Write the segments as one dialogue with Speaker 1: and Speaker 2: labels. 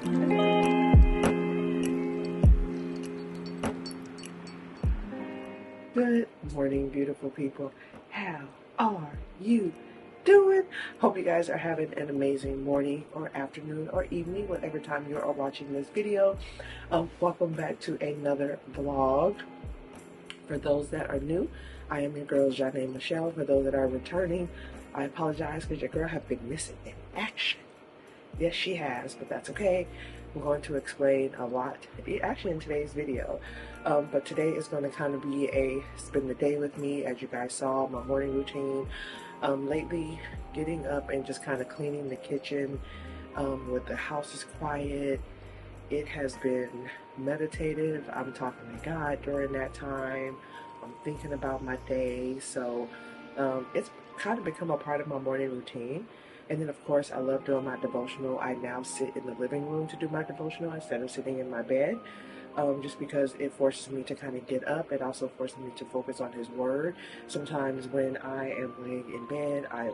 Speaker 1: Good morning, beautiful people. How are you doing? Hope you guys are having an amazing morning or afternoon or evening, whatever time you are watching this video. Welcome back to another vlog. For those that are new, I am your girl, Janae Michelle. For those that are returning, I apologize because your girl have been missing in action. Yes, she has, but that's okay. I'm going to explain a lot, actually, in today's video. But today is going to kind of be a spend the day with me, as you guys saw, my morning routine. Lately, getting up and just kind of cleaning the kitchen, with the house is quiet. It has been meditative. I'm talking to God during that time. I'm thinking about my day. So it's kind of become a part of my morning routine. And then, of course, I love doing my devotional. I now sit in the living room to do my devotional instead of sitting in my bed, just because it forces me to kind of get up. It also forces me to focus on His Word. Sometimes when I am laying in bed, I'm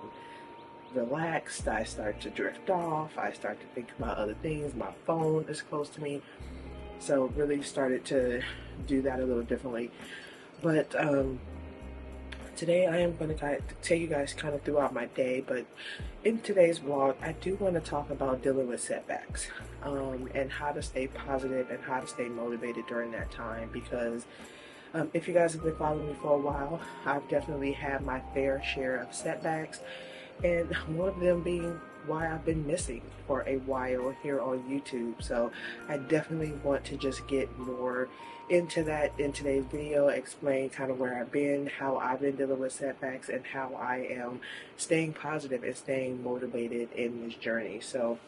Speaker 1: relaxed. I start to drift off. I start to think about other things. My phone is close to me. So really started to do that a little differently. But today I am going to take you guys kind of throughout my day, but in today's vlog I do want to talk about dealing with setbacks, and how to stay positive and how to stay motivated during that time, because if you guys have been following me for a while, I've definitely had my fair share of setbacks, and one of them being why I've been missing for a while here on YouTube. So I definitely want to just get more into that in today's video, explain kind of where I've been, how I've been dealing with setbacks, and how I am staying positive and staying motivated in this journey. So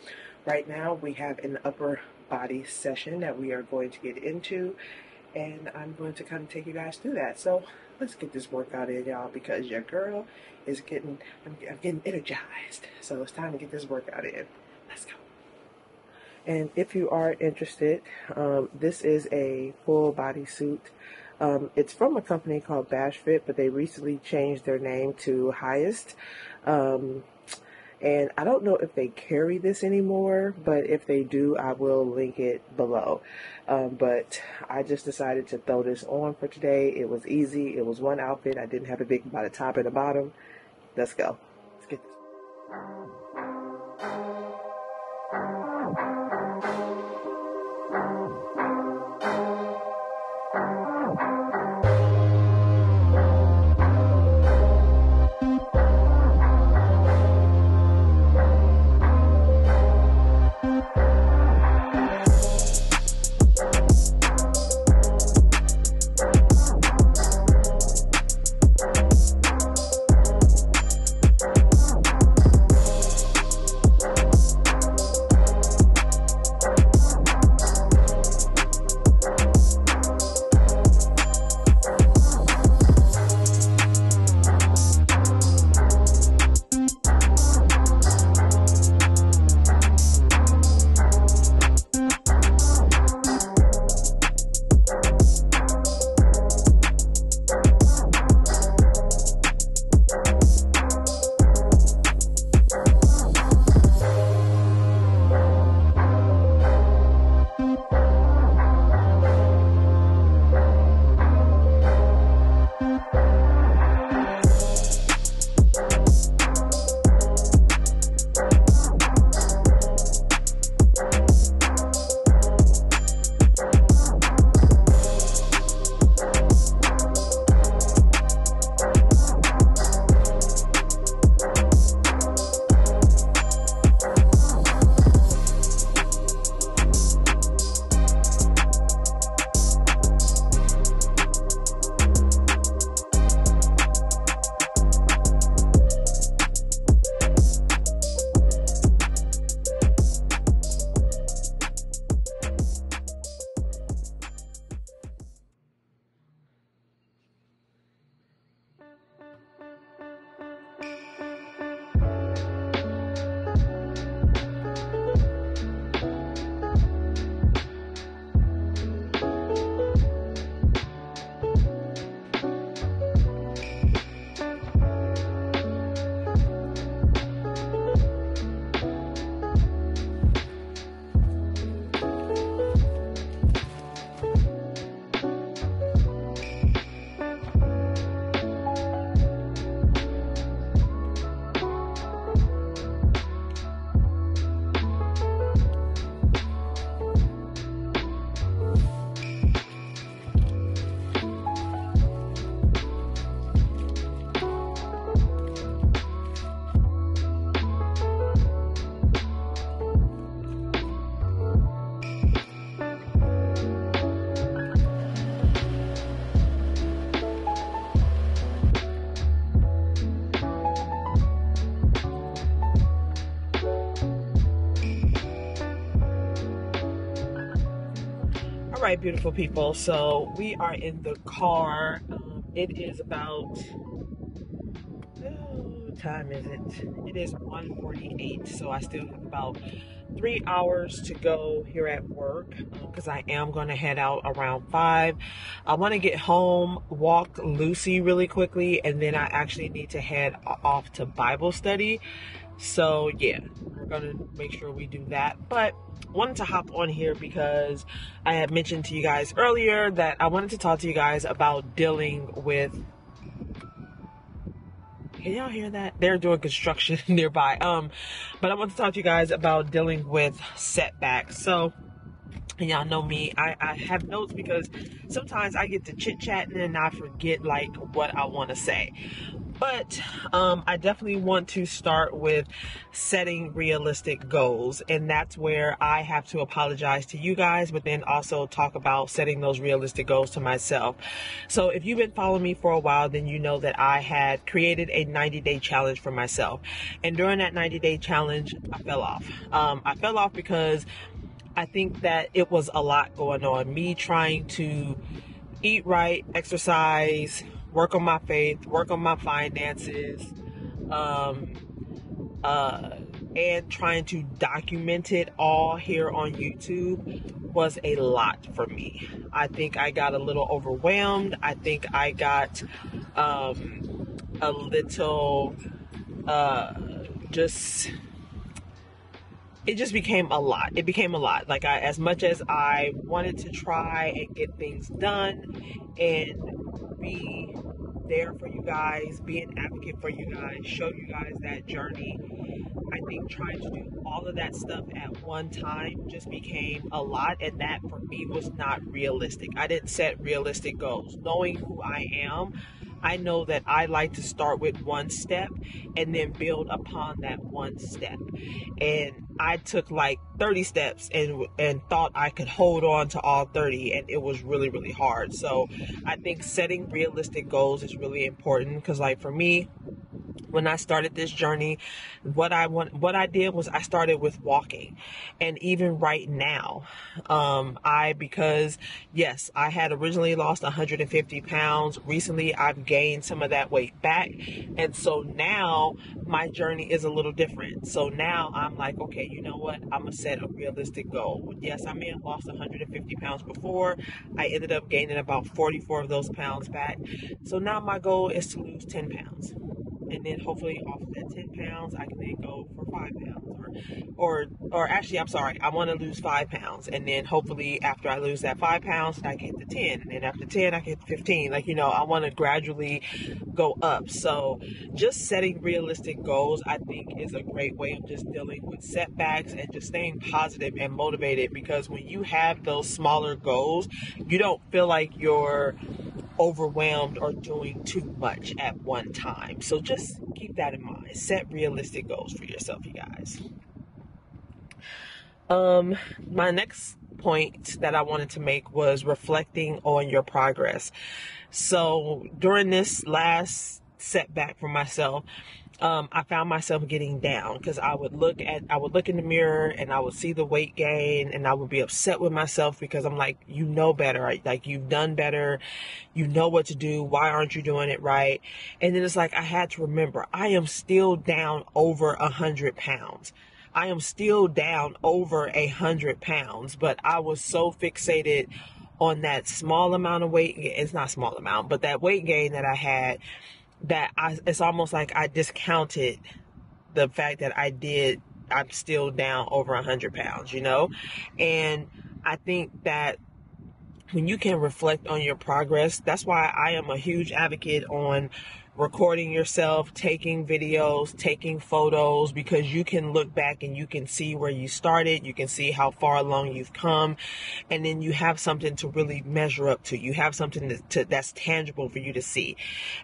Speaker 1: right now we have an upper body session that we are going to get into, and I'm going to kind of take you guys through that. So let's get this workout in, y'all, because your girl is getting, I'm getting energized. So it's time to get this workout in. Let's go. And if you are interested, this is a full body suit. It's from a company called Bashfit, but they recently changed their name to Highest. And I don't know if they carry this anymore, but if they do, I will link it below. But I just decided to throw this on for today. It was easy. It was one outfit. I didn't have to think about the top and the bottom. Let's go. Let's get this. All right, beautiful people. So we are in the car. It is about, what time is it? It is 1:48. So I still have about 3 hours to go here at work because I am going to head out around 5. I want to get home, walk Lucy really quickly, and then I actually need to head off to Bible study. So yeah, we're gonna make sure we do that. But wanted to hop on here because I had mentioned to you guys earlier that I wanted to talk to you guys about dealing with, can y'all hear that? They're doing construction nearby. But I want to talk to you guys about dealing with setbacks. So, and y'all know me, I have notes because sometimes I get to chit-chatting and I forget like what I want to say. But I definitely want to start with setting realistic goals. And that's where I have to apologize to you guys, but then also talk about setting those realistic goals to myself. So if you've been following me for a while, then you know that I had created a 90-day challenge for myself. And during that 90-day challenge, I fell off. I fell off because I think that it was a lot going on. Me trying to eat right, exercise, work on my faith, work on my finances, and trying to document it all here on YouTube was a lot for me. I think I got a little overwhelmed. I think I got a little it just became a lot. It became a lot. Like as much as I wanted to try and get things done and be there for you guys, be an advocate for you guys, show you guys that journey, I think trying to do all of that stuff at one time just became a lot, and that for me was not realistic. I didn't set realistic goals. Knowing who I am, I know that I like to start with one step and then build upon that one step. And I took like 30 steps and thought I could hold on to all 30, and it was really, really hard. So I think setting realistic goals is really important because, like, for me, when I started this journey, what I did was I started with walking. And even right now, because yes, I had originally lost 150 pounds. Recently, I've gained some of that weight back. And so now my journey is a little different. So now I'm like, okay, you know what? I'm going to set a realistic goal. Yes, I may have lost 150 pounds before. I ended up gaining about 44 of those pounds back. So now my goal is to lose 10 pounds. And then hopefully off of that 10 pounds, I can then go for 5 pounds. Or actually, I'm sorry, I want to lose 5 pounds. And then hopefully after I lose that 5 pounds, I can hit the 10. And then after 10, I can hit 15. Like, I want to gradually go up. So just setting realistic goals, I think, is a great way of just dealing with setbacks and just staying positive and motivated. Because when you have those smaller goals, you don't feel like you're overwhelmed or doing too much at one time. So just keep that in mind. Set realistic goals for yourself, you guys. My next point that I wanted to make was reflecting on your progress. So during this last setback for myself, I found myself getting down because I would look in the mirror and I would see the weight gain and I would be upset with myself because I'm like, you know better, like you've done better, you know what to do, why aren't you doing it right? And then it's like, I had to remember, I am still down over 100 pounds. I am still down over 100 pounds, but I was so fixated on that small amount of weight. It's not small amount, but that weight gain that I had, it's almost like I discounted the fact that I'm still down over 100 pounds, and I think that when you can reflect on your progress, that's why I am a huge advocate on recording yourself, taking videos, taking photos, because you can look back and you can see where you started, you can see how far along you've come, and then you have something to really measure up to. You have something that's tangible for you to see.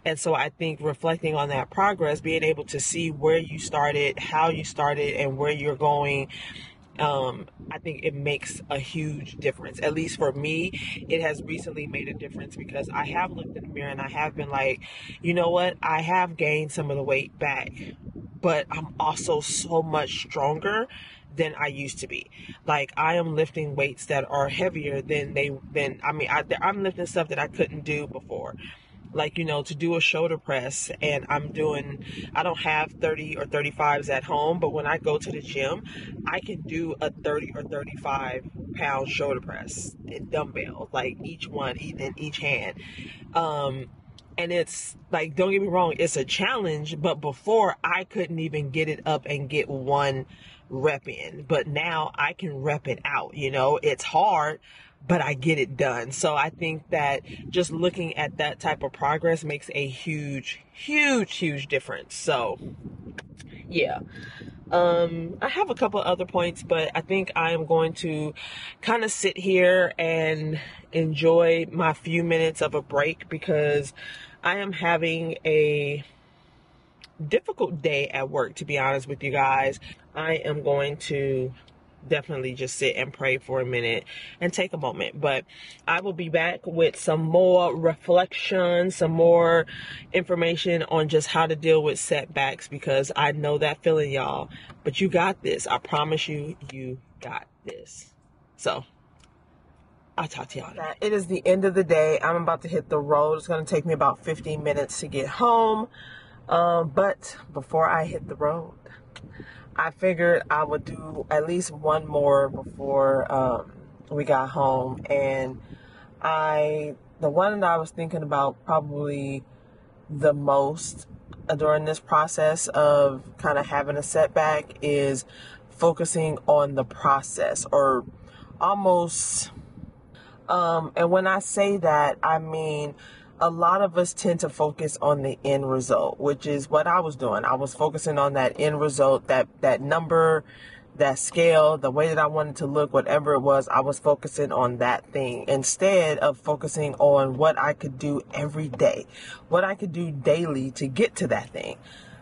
Speaker 1: And so I think reflecting on that progress, being able to see where you started, how you started, and where you're going, I think it makes a huge difference. At least for me, it has recently made a difference because I have looked in the mirror and I have been like, you know what? I have gained some of the weight back, but I'm also so much stronger than I used to be. Like, I am lifting weights that are heavier I'm lifting stuff that I couldn't do before. Like, to do a shoulder press, and I don't have 30 or 35s at home, but when I go to the gym, I can do a 30 or 35 pound shoulder press in dumbbells, like each one in each hand. And it's like, don't get me wrong, it's a challenge, but before I couldn't even get it up and get one rep in, but now I can rep it out. It's hard, but I get it done. So I think that just looking at that type of progress makes a huge, huge, huge difference. So yeah. I have a couple of other points, but I think I am going to kind of sit here and enjoy my few minutes of a break, because I am having a difficult day at work, to be honest with you guys. I am going to definitely just sit and pray for a minute and take a moment, but I will be back with some more reflection, some more information on just how to deal with setbacks, because I know that feeling, y'all, but you got this. I promise you, you got this. So I'll talk to y'all. It is the end of the day. I'm about to hit the road. It's going to take me about 15 minutes to get home. But before I hit the road, I figured I would do at least one more before we got home. And the one that I was thinking about probably the most during this process of kind of having a setback is focusing on the process, or almost, and when I say that, I mean, a lot of us tend to focus on the end result, which is what I was doing. I was focusing on that end result, that number, that scale, the way that I wanted to look, whatever it was. I was focusing on that thing instead of focusing on what I could do every day, what I could do daily to get to that thing.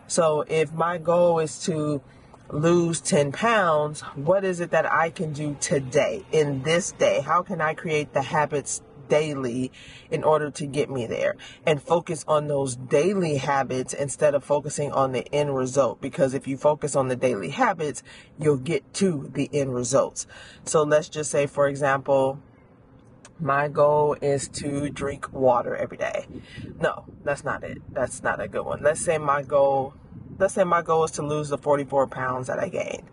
Speaker 1: So if my goal is to lose 10 pounds, what is it that I can do today, in this day? How can I create the habits daily in order to get me there, and focus on those daily habits instead of focusing on the end result? Because if you focus on the daily habits, you'll get to the end results. So let's just say, for example, my goal is to drink water every day. No, that's not it. That's not a good one. Let's say my goal is to lose the 44 pounds that I gained.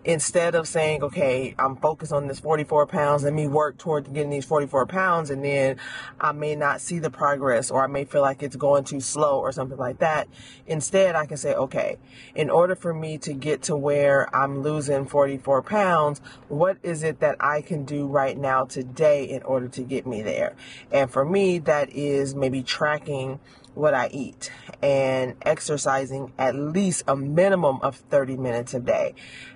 Speaker 1: Instead of saying, okay, I'm focused on this 44 pounds, let me work toward getting these 44 pounds, and then I may not see the progress, or I may feel like it's going too slow or something like that. Instead, I can say, okay, in order for me to get to where I'm losing 44 pounds, what is it that I can do right now today in order to get me there? And for me, that is maybe tracking what I eat and exercising at least a minimum of 30 minutes a day,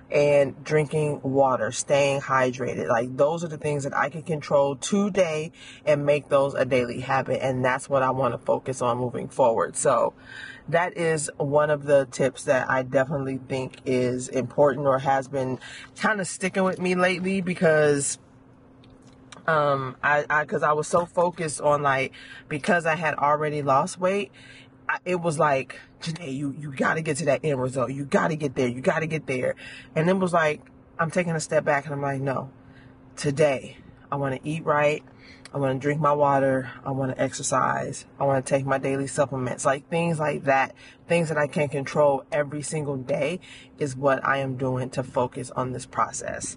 Speaker 1: and drinking water, staying hydrated. Like, those are the things that I can control today and make those a daily habit. And that's what I want to focus on moving forward. So that is one of the tips that I definitely think is important, or has been kind of sticking with me lately, because because I was so focused on, because I had already lost weight, it was like, Janae, you got to get to that end result. You got to get there. You got to get there. And it was like, I'm taking a step back, and I'm like, no, today I want to eat right. I want to drink my water. I want to exercise. I want to take my daily supplements, things like that. Things that I can control every single day is what I am doing to focus on this process.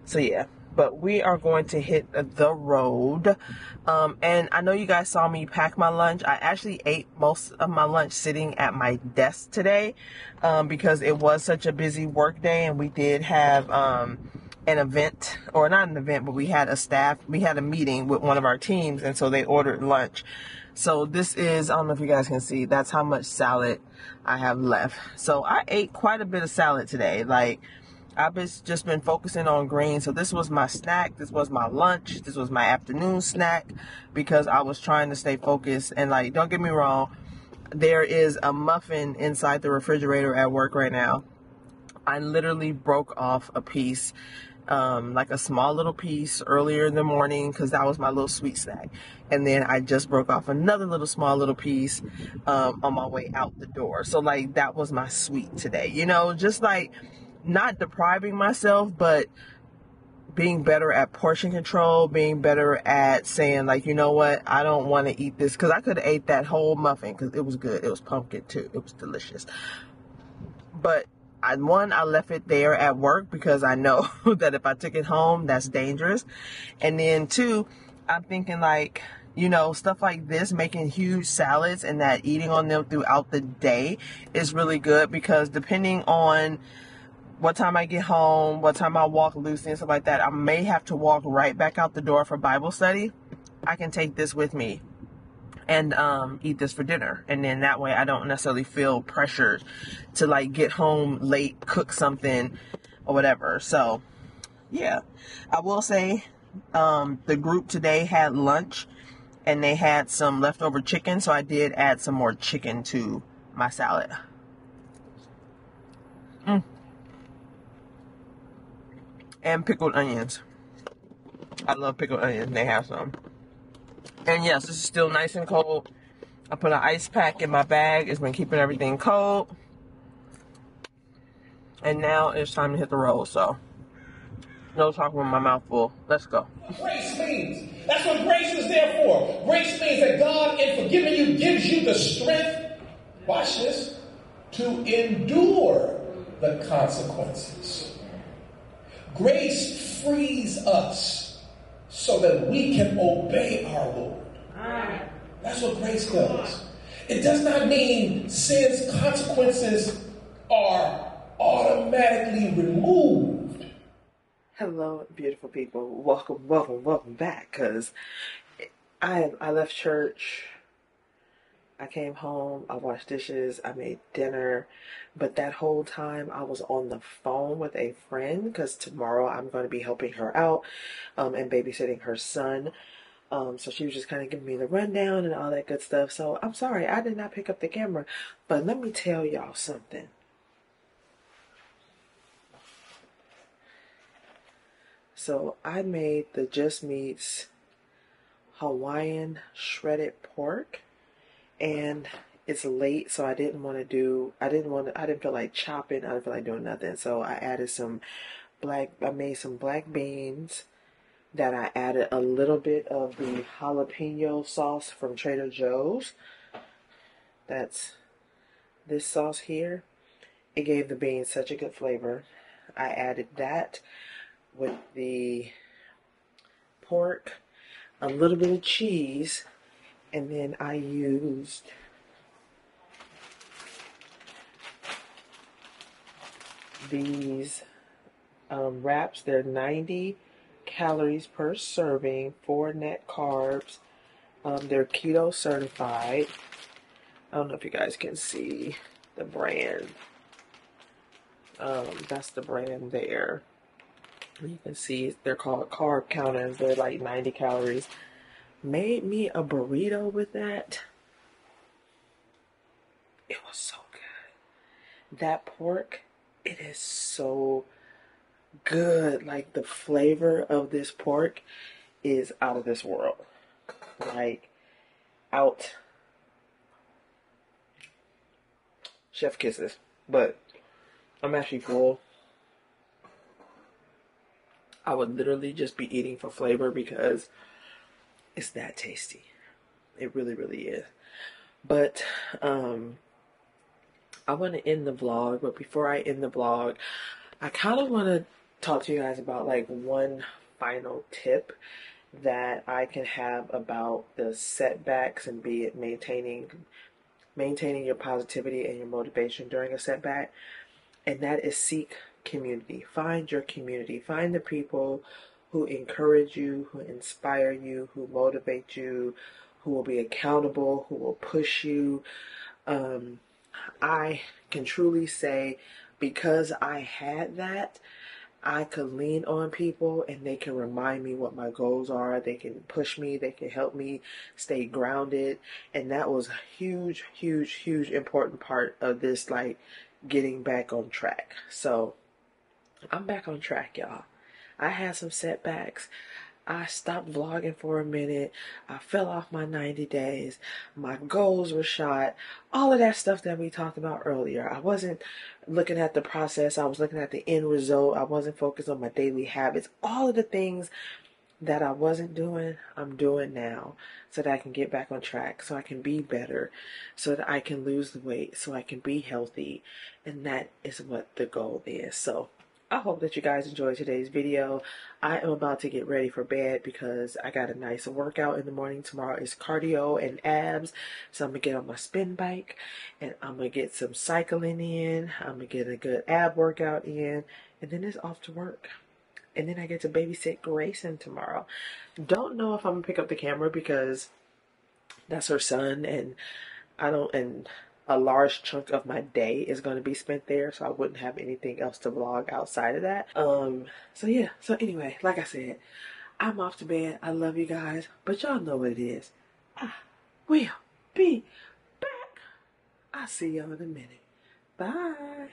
Speaker 1: So yeah. But we are going to hit the road. And I know you guys saw me pack my lunch. I actually ate most of my lunch sitting at my desk today, because it was such a busy work day, and we did have an event, or not an event, but we had a meeting with one of our teams, and so they ordered lunch. So this is, I don't know if you guys can see, that's how much salad I have left. So I ate quite a bit of salad today. I've just been focusing on greens. So this was my snack. This was my lunch. This was my afternoon snack, because I was trying to stay focused. And don't get me wrong, there is a muffin inside the refrigerator at work right now. I literally broke off a piece, a small little piece earlier in the morning, because that was my little sweet snack. And then I just broke off another small little piece on my way out the door. So that was my sweet today. Just not depriving myself, but being better at portion control, being better at saying, like, you know what, I don't want to eat this, because I could have ate that whole muffin because it was good. It was pumpkin too. It was delicious. But I left it there at work because I know that if I took it home, that's dangerous. And then two, I'm thinking, like, you know, stuff like this, making huge salads and that eating on them throughout the day is really good, because depending on what time I get home, what time I walk Lucy and stuff like that, I may have to walk right back out the door for Bible study. I can take this with me and eat this for dinner, and then that way I don't necessarily feel pressured to like get home late, cook something or whatever. So yeah, I will say the group today had lunch and they had some leftover chicken, so I did add some more chicken to my salad. And pickled onions. I love pickled onions. They have some. And yes, this is still nice and cold. I put an ice pack in my bag. It's been keeping everything cold. And now it's time to hit the road. So, no talking with my mouth full. Let's go.
Speaker 2: Grace means. That's what grace is there for. Grace means that God, in forgiving you, gives you the strength, watch this, to endure the consequences. Grace frees us so that we can obey our Lord. That's what grace does. It does not mean sin's consequences are automatically removed.
Speaker 1: Hello, beautiful people. Welcome back. Because I left church. I came home, I washed dishes, I made dinner, but that whole time I was on the phone with a friend, because tomorrow I'm going to be helping her out and babysitting her son. So she was just kind of giving me the rundown and all that good stuff. So I'm sorry, I did not pick up the camera, but let me tell y'all something. So I made the Just Meats Hawaiian shredded pork. And it's late, so I didn't feel like chopping. I didn't feel like doing nothing. So I added I made some black beans. That I added a little bit of the jalapeno sauce from Trader Joe's. That's this sauce here. It gave the beans such a good flavor. I added that with the pork, a little bit of cheese. And then I used these wraps. They're 90 calories per serving, 4 net carbs. They're keto certified. I don't know if you guys can see the brand. That's the brand there. You can see they're called carb counters. They're like 90 calories. Made me a burrito with that. It was so good. That pork, it is so good. Like, the flavor of this pork is out of this world. Like, out. Chef kisses. But I'm actually full. I would literally just be eating for flavor because it's that tasty. It really, really is. But I want to end the vlog. But before I end the vlog, I kind of want to talk to you guys about like one final tip that I can have about the setbacks, and be it maintaining your positivity and your motivation during a setback. And that is seek community. Find your community. Find the people who encourage you, who inspire you, who motivate you, who will be accountable, who will push you. I can truly say, because I had that, I could lean on people and they can remind me what my goals are. They can push me. They can help me stay grounded. And that was a huge, huge, huge important part of this, like, getting back on track. So I'm back on track, y'all. I had some setbacks. I stopped vlogging for a minute. I fell off my 90 days. My goals were shot. All of that stuff that we talked about earlier. I wasn't looking at the process. I was looking at the end result. I wasn't focused on my daily habits. All of the things that I wasn't doing, I'm doing now so that I can get back on track, so I can be better, so that I can lose the weight, so I can be healthy. And that is what the goal is. So I hope that you guys enjoyed today's video. I am about to get ready for bed because I got a nice workout in the morning. Tomorrow is cardio and abs. So I'm going to get on my spin bike and I'm going to get some cycling in. I'm going to get a good ab workout in. And then it's off to work. And then I get to babysit Grayson tomorrow. Don't know if I'm going to pick up the camera because that's her son, and a large chunk of my day is going to be spent there, so I wouldn't have anything else to vlog outside of that. So yeah, so anyway, like I said, I'm off to bed. I love you guys, but y'all know what it is. I will be back. I'll see y'all in a minute. Bye.